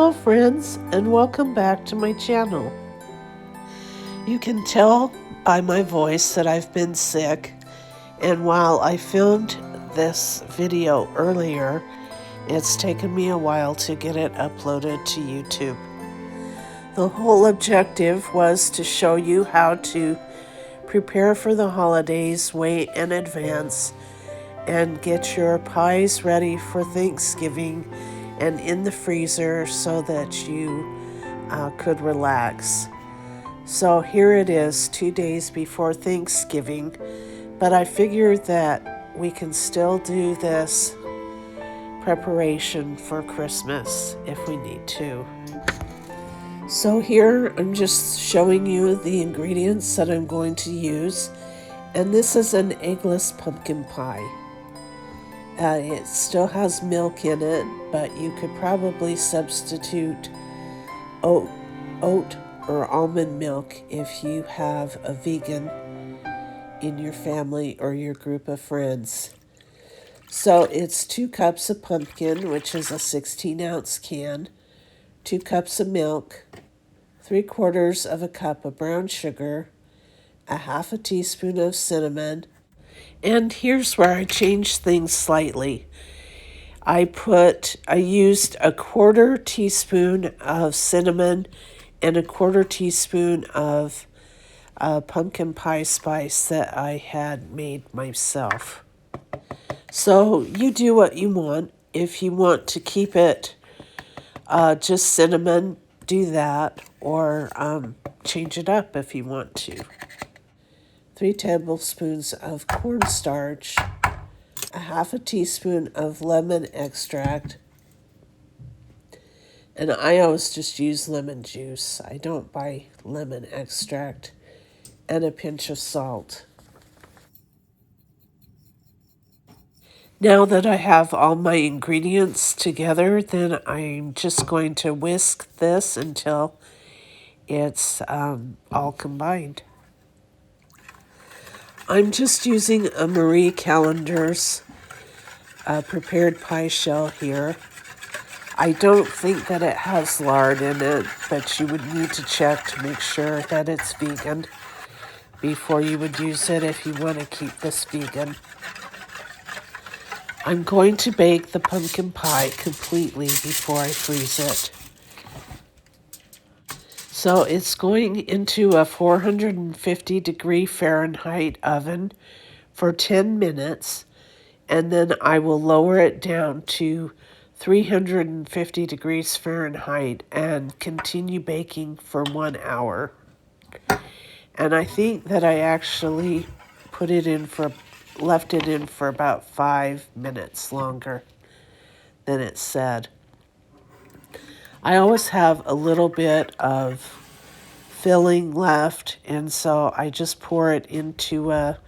Hello friends, and welcome back to my channel. You can tell by my voice that I've been sick, and while I filmed this video earlier, it's taken me a while to get it uploaded to YouTube. The whole objective was to show you how to prepare for the holidays way in advance and get your pies ready for Thanksgiving and in the freezer so that you could relax. So here it is, 2 days before Thanksgiving, but I figured that we can still do this preparation for Christmas if we need to. So here I'm just showing you the ingredients that I'm going to use, and this is an eggless pumpkin pie. It still has milk in it, but you could probably substitute oat or almond milk if you have a vegan in your family or your group of friends. So it's 2 cups of pumpkin, which is a 16-ounce can, 2 cups of milk, 3/4 of a cup of brown sugar, a half a teaspoon of cinnamon. And here's where I changed things slightly. I used a 1/4 teaspoon of cinnamon and a 1/4 teaspoon of pumpkin pie spice that I had made myself. So you do what you want. If you want to keep it just cinnamon, do that, or change it up if you want to. 3 tablespoons of cornstarch, a half a teaspoon of lemon extract, and I always just use lemon juice. I don't buy lemon extract, and a pinch of salt. Now that I have all my ingredients together, then I'm just going to whisk this until it's all combined. I'm just using a Marie Callender's prepared pie shell here. I don't think that it has lard in it, but you would need to check to make sure that it's vegan before you would use it if you want to keep this vegan. I'm going to bake the pumpkin pie completely before I freeze it. So it's going into a 450-degree Fahrenheit oven for 10 minutes, and then I will lower it down to 350 degrees Fahrenheit and continue baking for 1 hour. And I think that I actually left it in for about 5 minutes longer than it said. I always have a little bit of filling left, and so I just pour it into a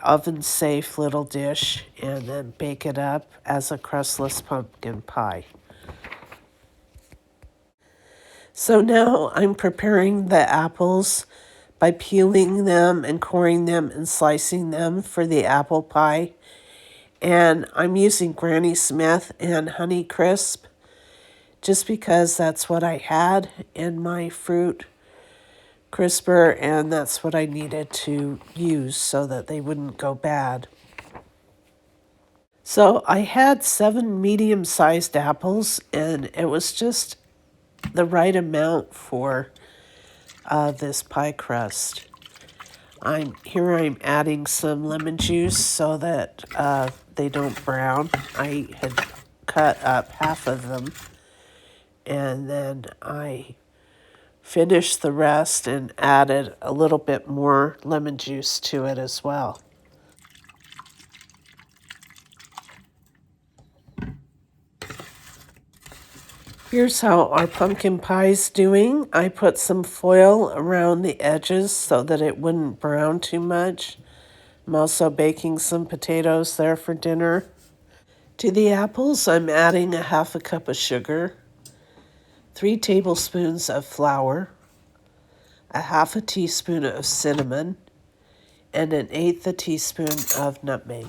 oven-safe little dish and then bake it up as a crustless pumpkin pie. So now I'm preparing the apples by peeling them and coring them and slicing them for the apple pie. And I'm using Granny Smith and Honey Crisp just because that's what I had in my fruit crisper, and that's what I needed to use so that they wouldn't go bad. So I had 7 medium-sized apples, and it was just the right amount for this pie crust. I'm adding some lemon juice so that they don't brown. I had cut up half of them, and then I finished the rest and added a little bit more lemon juice to it as well. Here's how our pumpkin pie's doing. I put some foil around the edges so that it wouldn't brown too much. I'm also baking some potatoes there for dinner. To the apples, I'm adding a half a cup of sugar, 3 tablespoons of flour, a half a teaspoon of cinnamon, and 1/8 a teaspoon of nutmeg.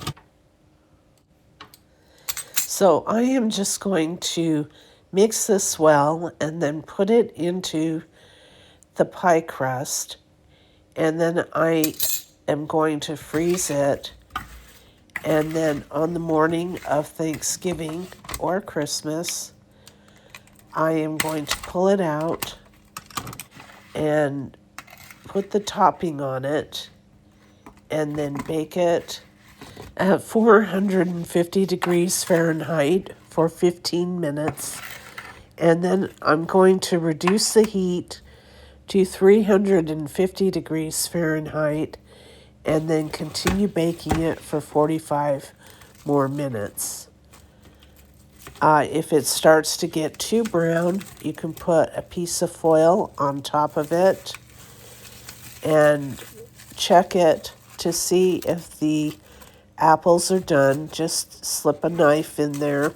So I am just going to Mix this well and then put it into the pie crust. And then I am going to freeze it. And then on the morning of Thanksgiving or Christmas, I am going to pull it out and put the topping on it and then bake it at 450 degrees Fahrenheit for 15 minutes. And then I'm going to reduce the heat to 350 degrees Fahrenheit and then continue baking it for 45 more minutes. If it starts to get too brown, you can put a piece of foil on top of it and check it to see if the apples are done. Just slip a knife in there.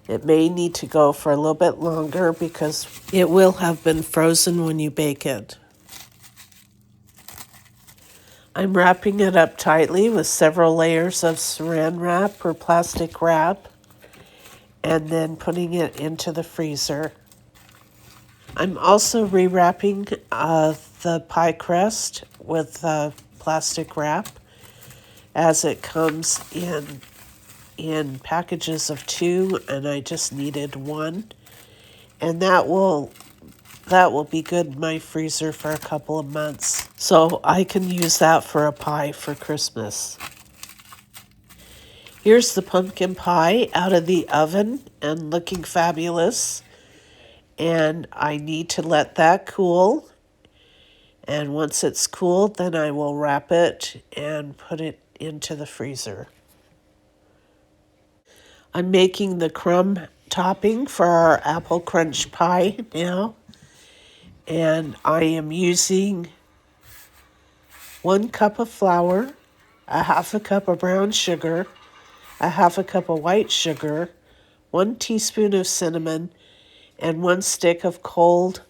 It may need to go for a little bit longer because it will have been frozen when you bake it. I'm wrapping it up tightly with several layers of saran wrap or plastic wrap and then putting it into the freezer. I'm also rewrapping the pie crust with plastic wrap as it comes in packages of 2, and I just needed 1. And that will be good in my freezer for a couple of months. So I can use that for a pie for Christmas. Here's the pumpkin pie out of the oven and looking fabulous. And I need to let that cool. And once it's cooled, then I will wrap it and put it into the freezer. I'm making the crumb topping for our apple crunch pie now. And I am using 1 cup of flour, a half a cup of brown sugar, a half a cup of white sugar, 1 teaspoon of cinnamon, and 1 stick of cold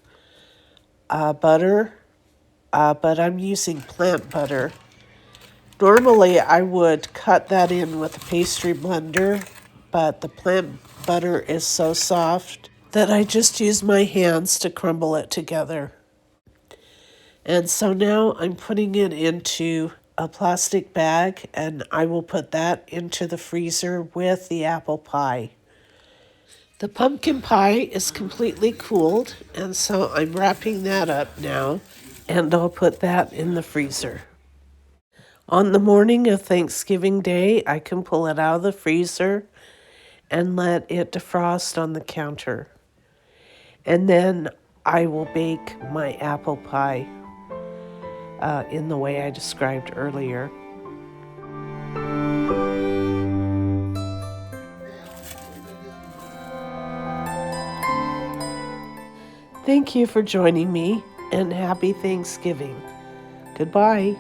butter, but I'm using plant butter. Normally I would cut that in with a pastry blender, but the plant butter is so soft that I just use my hands to crumble it together. And so now I'm putting it into a plastic bag, and I will put that into the freezer with the apple pie. The pumpkin pie is completely cooled, and so I'm wrapping that up now, and I'll put that in the freezer. On the morning of Thanksgiving Day, I can pull it out of the freezer and let it defrost on the counter. And then I will bake my apple pie in the way I described earlier. Thank you for joining me, and happy Thanksgiving. Goodbye.